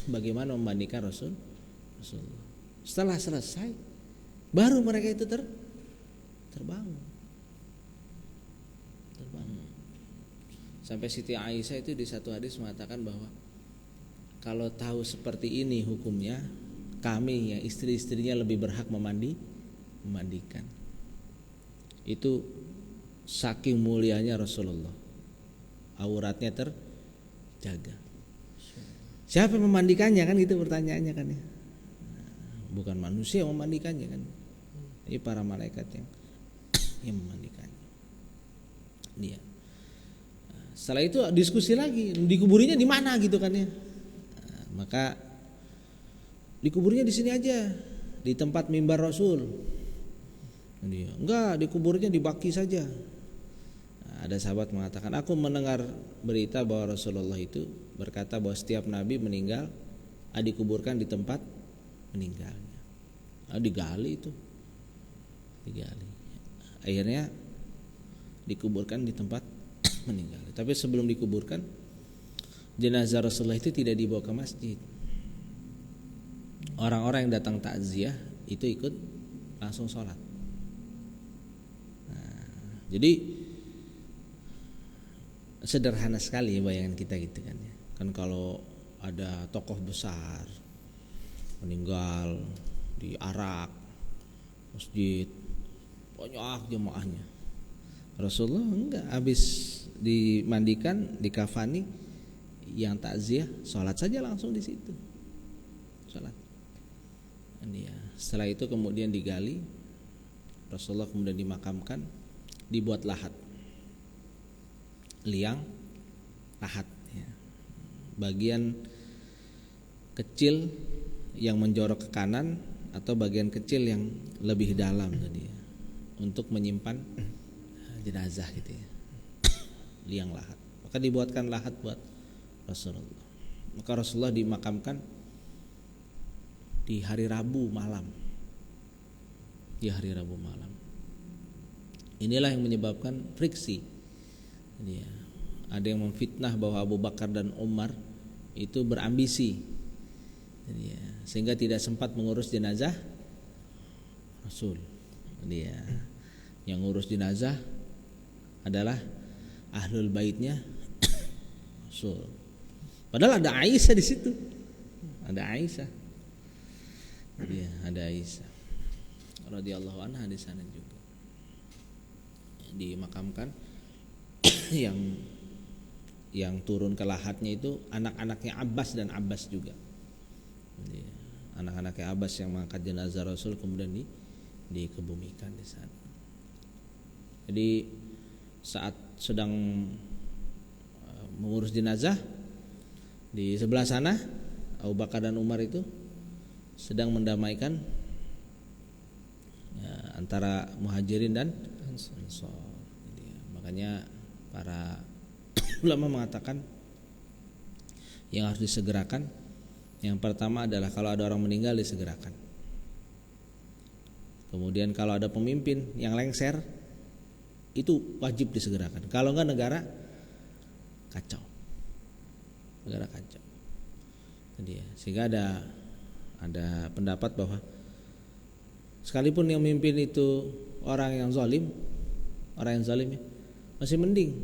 bagaimana memandikan Rasulullah. Setelah selesai, baru mereka itu terbangun. Sampai Siti Aisyah itu di satu hadis mengatakan bahwa kalau tahu seperti ini hukumnya, kami yang istri-istrinya lebih berhak memandikan. Itu saking mulianya Rasulullah, auratnya terjaga. Siapa yang memandikannya kan, itu pertanyaannya kan ya. Bukan manusia yang memandikannya kan, ini para malaikat yang memandikannya. Dia. Setelah itu diskusi lagi, dikuburinya di mana gitu kan ya. Maka dikuburnya di sini aja, di tempat mimbar Rasul. Dia, enggak, dikuburnya di Baqi saja. Ada sahabat mengatakan, aku mendengar berita bahwa Rasulullah itu berkata bahwa setiap nabi meninggal dikuburkan di tempat meninggalnya. Digali. Akhirnya dikuburkan di tempat meninggal. Tapi sebelum dikuburkan, jenazah Rasulullah itu tidak dibawa ke masjid. Orang-orang yang datang takziah itu ikut langsung sholat. Jadi sederhana sekali ya bayangan kita gitu kan ya. Kan kalau ada tokoh besar meninggal di Arak, masjid, banyak jemaahnya. Rasulullah enggak, habis dimandikan, dikafani, yang takziah sholat saja langsung di situ, sholat. Ya. Setelah itu kemudian digali, Rasulullah kemudian dimakamkan, dibuat lahat, liang lahat, ya. Bagian kecil yang menjorok ke kanan atau bagian kecil yang lebih dalam tadi, ya, untuk menyimpan jenazah gitu ya, liang lahat. Maka dibuatkan lahat buat Rasulullah. Maka Rasulullah dimakamkan di hari Rabu malam. Di hari Rabu malam. Inilah yang menyebabkan friksi. Jadi ya, ada yang memfitnah bahwa Abu Bakar dan Umar itu berambisi. Jadi ya, sehingga tidak sempat mengurus jenazah Rasul. Jadi ya, yang ngurus jenazah adalah ahlul baitnya Rasul. Padahal ada Aisyah di situ. Ada Aisyah. Iya, ada Aisyah radhiyallahu anha di sana juga. Dimakamkan yang turun ke lahatnya itu anak-anaknya Abbas dan Abbas juga. Jadi, anak-anaknya Abbas yang mengangkat jenazah Rasul kemudian dikebumikan di sana. Jadi saat sedang mengurus jenazah di sebelah sana, Abu Bakar dan Umar itu sedang mendamaikan ya, antara Muhajirin dan Ansor. Jadi, makanya para ulama mengatakan yang harus disegerakan, yang pertama adalah kalau ada orang meninggal disegerakan. Kemudian kalau ada pemimpin yang lengser, itu wajib disegerakan. Kalau enggak negara kacau. Negara kacau. Jadi ya, sehingga ada pendapat bahwa sekalipun yang memimpin itu orang yang zalim ya, masih mending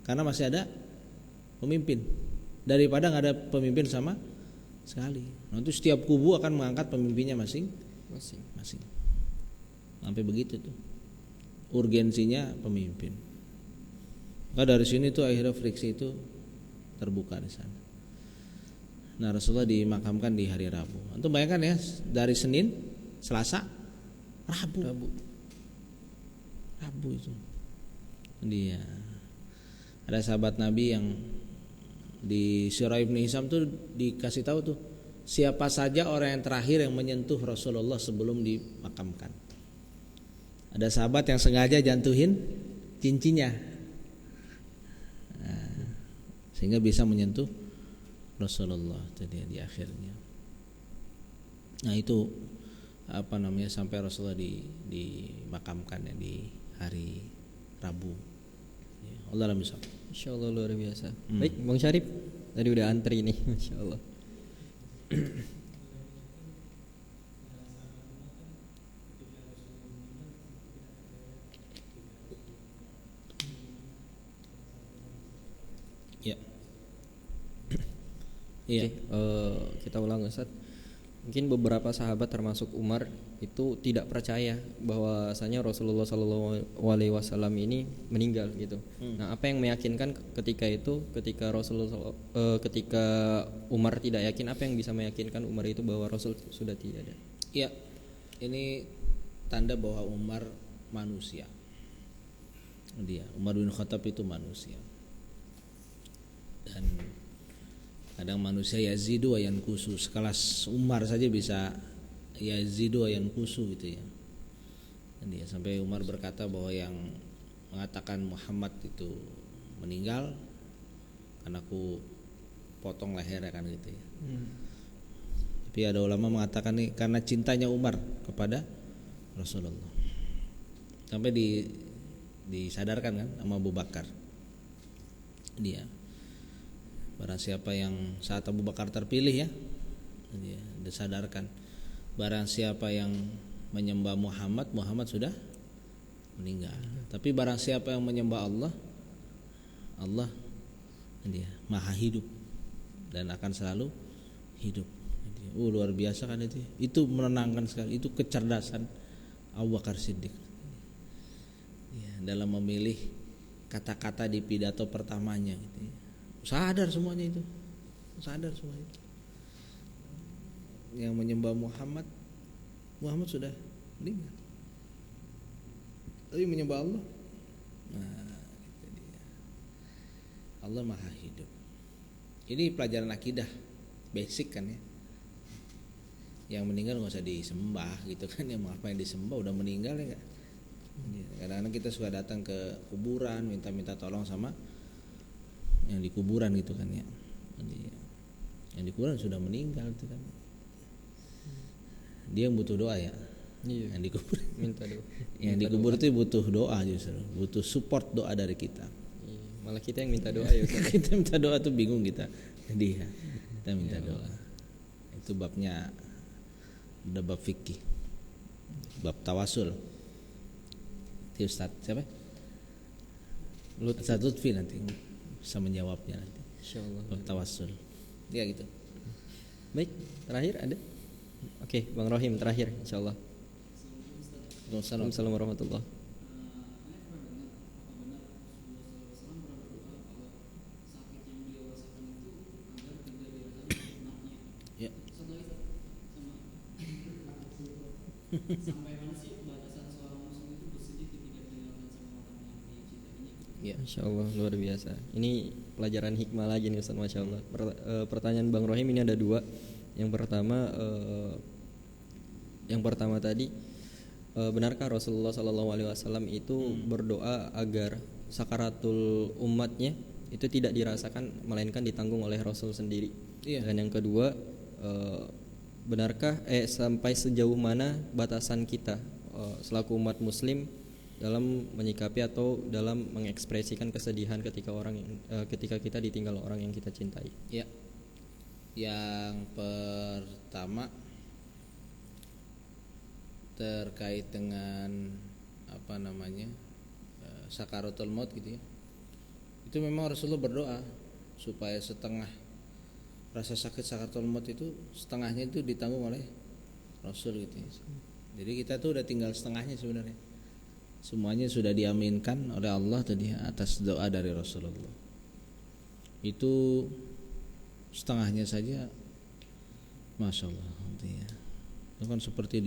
karena masih ada pemimpin daripada enggak ada pemimpin sama sekali. Nanti setiap kubu akan mengangkat pemimpinnya masing-masing. Sampai begitu tuh. Urgensinya pemimpin. Maka dari sini tuh akhirnya friksi itu terbuka di sana. Nah, Rasulullah dimakamkan di hari Rabu. Antum bayangkan ya, dari Senin, Selasa, Rabu itu. Dia ada sahabat Nabi yang di Sirah Ibn Hisham tuh dikasih tahu tuh siapa saja orang yang terakhir yang menyentuh Rasulullah sebelum dimakamkan. Ada sahabat yang sengaja jantuhin cincinnya, nah, sehingga bisa menyentuh Rasulullah tadi di akhirnya. Nah itu sampai Rasulullah dimakamkan ya di hari Rabu. Ya, Allah alam bisawab. Insyaallah luar biasa. Baik, Bang Syarif tadi udah antri nih, insyaallah. Ya. Iya. Kita ulang Ustaz. Mungkin beberapa sahabat termasuk Umar itu tidak percaya bahwasanya Rasulullah SAW ini meninggal gitu. Nah, apa yang meyakinkan ketika ketika Umar tidak yakin, apa yang bisa meyakinkan Umar itu bahwa Rasul sudah tidak ada? Ya, ini tanda bahwa Umar manusia. Umar bin Khattab itu manusia. Dan kadang manusia yazidu wa yankusu. Sekelas Umar saja bisa yazidu wa yankusu gitu ya. Dan sampai Umar berkata bahwa yang mengatakan Muhammad itu meninggal karena aku potong lehernya kan gitu ya. Tapi ada ulama mengatakan nih karena cintanya Umar kepada Rasulullah. Sampai disadarkan kan sama Abu Bakar. Barang siapa yang saat Abu Bakar terpilih ya, disadarkan. Barang siapa yang menyembah Muhammad sudah meninggal. Tapi barang siapa yang menyembah Allah maha hidup dan akan selalu hidup. Luar biasa kan itu. Itu menenangkan sekali. Itu kecerdasan Abu Bakar Siddiq. dalam memilih kata-kata di pidato pertamanya gitu ya. Sadar semuanya itu. Sadar semuanya itu. Yang menyembah Muhammad sudah meninggal. Tapi menyembah Allah, nah itu dia. Allah Maha Hidup. Ini pelajaran akidah basic kan ya. Yang meninggal nggak usah disembah gitu kan, yang apa yang disembah udah meninggal ya nggak. Kadang-kadang kita suka datang ke kuburan minta tolong sama yang di kuburan gitu kan ya. Yang di kuburan sudah meninggal itu kan. Dia yang butuh doa ya. Iya. Yang dikubur Minta doa. yang dikubur itu butuh doa justru, butuh support doa dari kita. Iya. Malah kita yang minta doa ya Ustaz. Kita minta doa tuh bingung kita. Jadi ya, kita minta doa. Itu babnya udah bab fikih. Bab tawasul. Itu Ustaz siapa? Ustaz Lutfi nanti bisa menjawabnya nanti. Insyaallah. Bab tawasul. Ya gitu. Baik, terakhir ada? Oke, Bang Rohim terakhir insyaallah. Assalamualaikum warahmatullahi. Ya. Sampai mana sih batasan seorang muslim itu bersedih ketika kehilangan sama orang yang dicintainya? Ya. Insyaallah luar biasa. Ini pelajaran hikmah lagi nih Ustaz, Masya Allah. Pertanyaan Bang Rohim ini ada dua. Yang pertama tadi, benarkah Rasulullah SAW itu berdoa agar sakaratul umatnya itu tidak dirasakan melainkan ditanggung oleh Rasul sendiri? Iya. Dan yang kedua, benarkah sampai sejauh mana batasan kita selaku umat Muslim dalam menyikapi atau dalam mengekspresikan kesedihan ketika kita ditinggal orang yang kita cintai? Ya. Yang pertama terkait dengan sakaratul maut gitu ya. Itu memang Rasulullah berdoa supaya setengah rasa sakit sakaratul maut itu setengahnya itu ditanggung oleh Rasul gitu ya. Jadi kita tuh udah tinggal setengahnya sebenarnya. Semuanya sudah diaminkan oleh Allah tadi atas doa dari Rasulullah. Itu setengahnya saja, masya Allah, ya. Itu kan seperti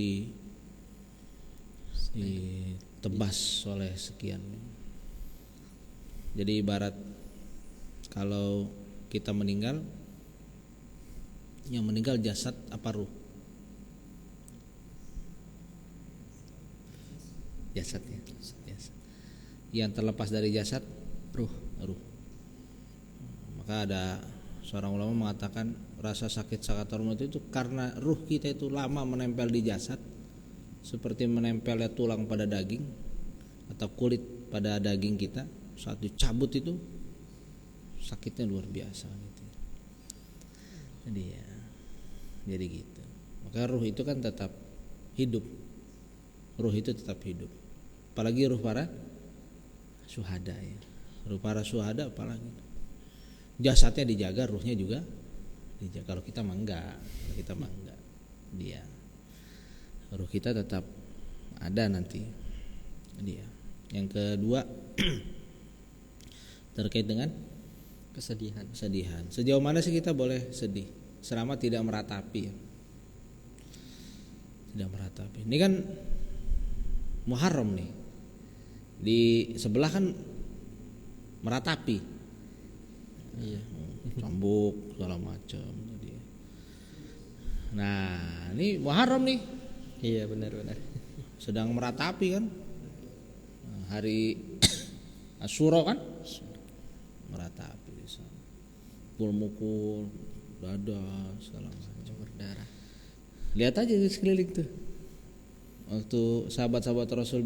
ditebas oleh sekian. Jadi ibarat kalau kita meninggal, yang meninggal jasad apa ruh? Jasadnya. Yang terlepas dari jasad ruh. Maka ada seorang ulama mengatakan rasa sakit sakaratul maut itu karena ruh kita itu lama menempel di jasad, seperti menempelnya tulang pada daging atau kulit pada daging kita. Saat dicabut itu sakitnya luar biasa gitu. Jadi gitu. Maka ruh itu kan tetap hidup. Ruh itu tetap hidup. Apalagi ruh para syuhada ya. Ruh para syuhada apalagi. Jasadnya dijaga, ruhnya juga dijaga. Kalau kita mah enggak. Dia. Ruh kita tetap ada nanti. Dia. Yang kedua terkait dengan Kesedihan. Sejauh mana sih kita boleh sedih selama tidak meratapi ya? Tidak meratapi. Ini kan Muharram nih. Di sebelah kan meratapi. Iya. Cambuk segala macam. Nah, ini Muharram nih. Iya benar. Sedang meratapi kan. Hari Asyura kan? Meratapi. Mukul dada segala macam berdarah. Lihat aja di sekeliling tuh. Waktu sahabat-sahabat Rasul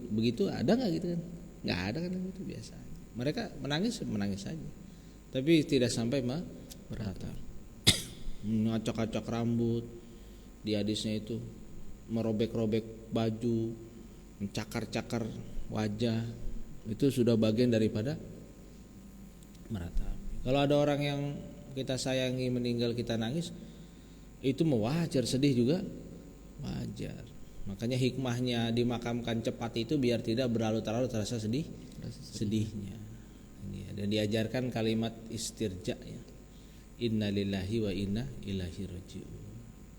begitu ada nggak gitu kan? Nggak ada kan, itu biasa. Mereka menangis saja. Tapi tidak sampai meratapi. Ngacak-acak rambut. Di hadisnya itu merobek-robek baju, mencakar-cakar wajah. Itu sudah bagian daripada meratapi. Kalau ada orang yang kita sayangi meninggal kita nangis, itu wajar, sedih juga wajar. Makanya hikmahnya dimakamkan cepat itu biar tidak berlarut-larut terasa sedihnya. Dan diajarkan kalimat istirja ya. Inna lillahi wa inna ilaihi raji'un.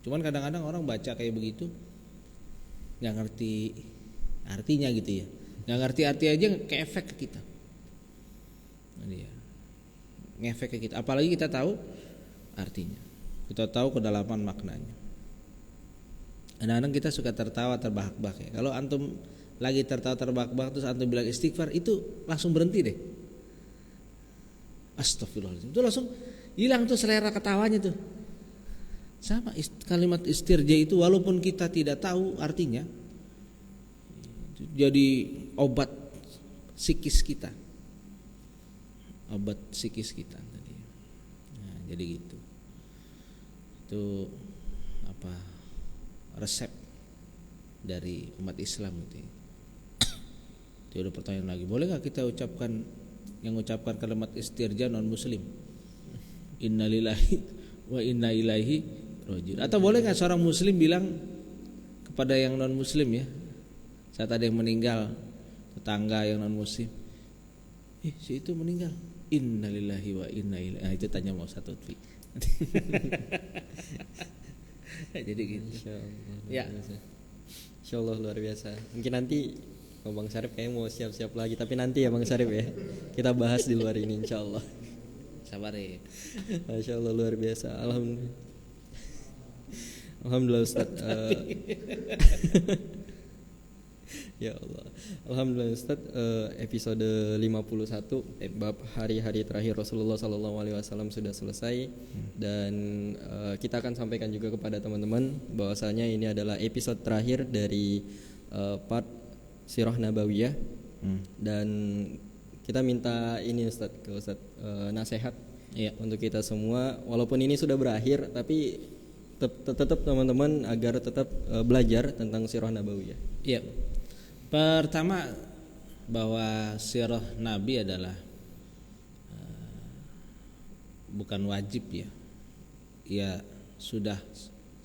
Cuman kadang-kadang orang baca kayak begitu nggak ngerti artinya gitu ya. Nggak ngerti arti aja keefek ke kita. Ngefek ke kita. Apalagi kita tahu artinya. Kita tahu kedalaman maknanya. Kadang-kadang kita suka tertawa terbahak-bahak ya. Kalau antum lagi tertawa terbahak-bahak terus antum bilang istighfar, itu langsung berhenti deh. Astagfirullahaladzim. Itu langsung hilang tuh selera ketawanya tuh. Sama kalimat istirja itu walaupun kita tidak tahu artinya, jadi obat psikis kita. Obat psikis kita tadi. Nah, jadi gitu. Itu apa? Resep dari umat Islam gitu. Itu ada pertanyaan lagi. Boleh nggak kita ucapkan kalimat istirja non muslim? Innalillahi wa inna ilaihi raji'un. Atau boleh nggak seorang muslim bilang kepada yang non muslim ya, saat ada yang meninggal, tetangga yang non muslim, si itu meninggal, innalillahi wa inna ilaihi. Nah, itu tanya mau satu Lutfi. Jadi gitu. Insyaallah luar biasa. Mungkin nanti Bang Syarif kayaknya mau siap-siap lagi, tapi nanti ya Bang Syarif ya. Kita bahas di luar ini insyaallah. Sabar ya. Masyaallah luar biasa. Alhamdulillah Ustaz. Ya Allah. Alhamdulillah Ustaz, episode 51 bab hari-hari terakhir Rasulullah SAW sudah selesai. Dan kita akan sampaikan juga kepada teman-teman bahwasanya ini adalah episode terakhir dari part Sirah Nabawiyah. Dan kita minta ini Ustaz ke Ustaz nasihat untuk kita semua. Walaupun ini sudah berakhir, tapi tetap teman-teman agar tetap belajar tentang Sirah Nabawiyah. Iya. Pertama, bahwa sirah Nabi adalah bukan wajib ya. Ya sudah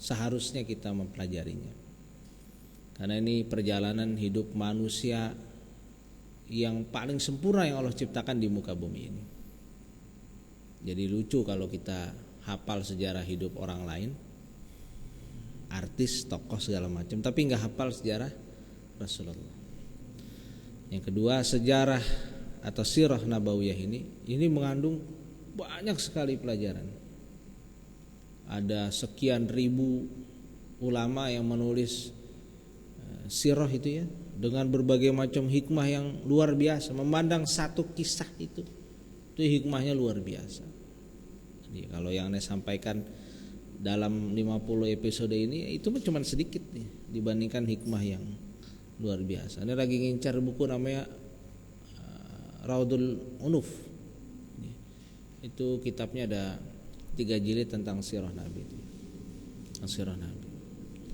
seharusnya kita mempelajarinya. Karena ini perjalanan hidup manusia yang paling sempurna yang Allah ciptakan di muka bumi ini. Jadi lucu kalau kita hafal sejarah hidup orang lain, artis, tokoh segala macam, tapi nggak hafal sejarah Rasulullah. Yang kedua, sejarah atau sirah nabawiyah ini mengandung banyak sekali pelajaran. Ada sekian ribu ulama yang menulis sirah itu ya, dengan berbagai macam hikmah yang luar biasa. Memandang satu kisah itu hikmahnya luar biasa. Jadi kalau yang saya sampaikan dalam 50 episode ini itu cuma sedikit nih dibandingkan hikmah yang luar biasa. Ini lagi ngincar buku namanya Raudul Unuf. Itu kitabnya ada 3 jilid tentang sirah Nabi. Sirah Nabi.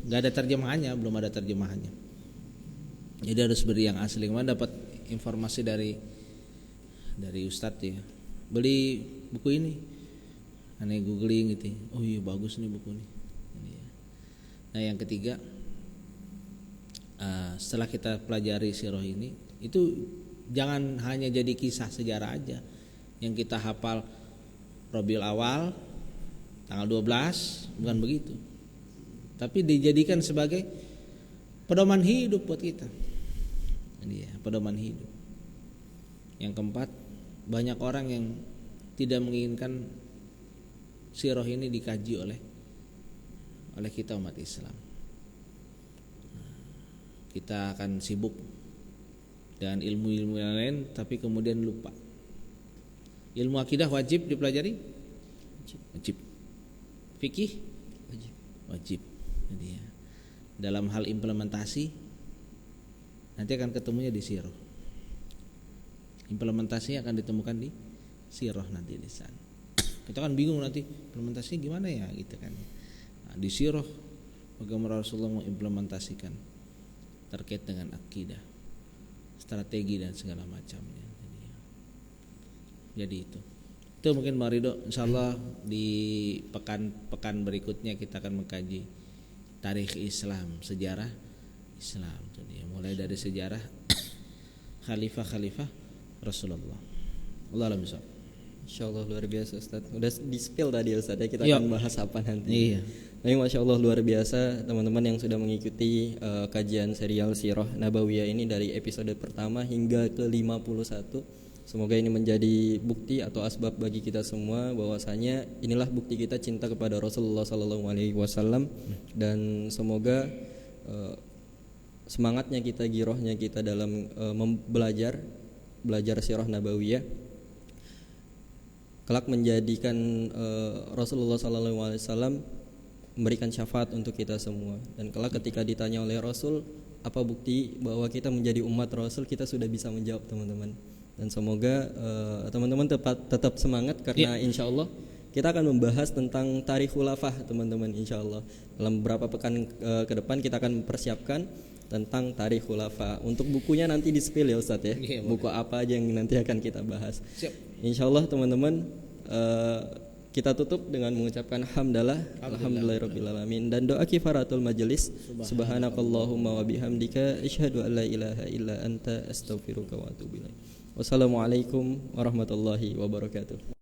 Gak ada terjemahannya, belum ada terjemahannya. Jadi harus beri yang asli. Kemarin dapat informasi dari Ustadz ya. Beli buku ini. Aneh googling gitu. Oh iya bagus nih buku ini. Nah yang ketiga, setelah kita pelajari sirah ini, itu jangan hanya jadi kisah sejarah aja yang kita hafal Rabiul Awal tanggal 12, bukan begitu. Tapi dijadikan sebagai pedoman hidup buat kita. Ini ya, pedoman hidup. Yang keempat, banyak orang yang tidak menginginkan sirah ini dikaji oleh kita umat Islam. Kita akan sibuk dengan ilmu-ilmu yang lain, tapi kemudian lupa. Ilmu akidah wajib dipelajari? Wajib. Fikih? Wajib. Jadi ya, dalam hal implementasi nanti akan ketemunya di sirah. Implementasinya akan ditemukan di sirah nanti di sana. Kita kan bingung nanti implementasinya gimana ya gitu kan. Nah, di sirah bagaimana Rasulullah mengimplementasikan terkait dengan akidah, strategi dan segala macamnya. Jadi itu mungkin Bang Ridho, insyaallah di pekan berikutnya kita akan mengkaji tarikh Islam, sejarah Islam tuh dia. Mulai dari sejarah khalifah-khalifah Rasulullah. Allah alam bisa. Insyaallah luar biasa Ustaz. Udah di-spill tadi Ustaz ya, kita Iya. akan bahas apa nanti. Iya. Tapi Masya Allah luar biasa teman-teman yang sudah mengikuti kajian serial Sirah Nabawiyah ini dari episode pertama hingga ke 51. Semoga ini menjadi bukti atau asbab bagi kita semua bahwasanya inilah bukti kita cinta kepada Rasulullah SAW, dan semoga semangatnya kita, girohnya kita dalam belajar Sirah Nabawiyah kelak menjadikan Rasulullah SAW memberikan syafaat untuk kita semua. Dan kelak ketika ditanya oleh Rasul, apa bukti bahwa kita menjadi umat Rasul, kita sudah bisa menjawab teman-teman. Dan semoga teman-teman tetap semangat karena insya Allah kita akan membahas tentang tarikh khulafah teman-teman, insya Allah. Dalam beberapa pekan ke depan kita akan mempersiapkan tentang tarikh khulafah. Untuk bukunya nanti di-spill ya Ustadz ya. Iya, buku apa aja yang nanti akan kita bahas. Siap. Insya Allah teman-teman, kita tutup dengan mengucapkan alhamdulillahirabbil alamin dan doa kifaratul majelis. Subhanakallahumma wa bihamdika asyhadu an la ilaha illa anta astaghfiruka wa atubu ilaik. Wassalamualaikum warahmatullahi wabarakatuh.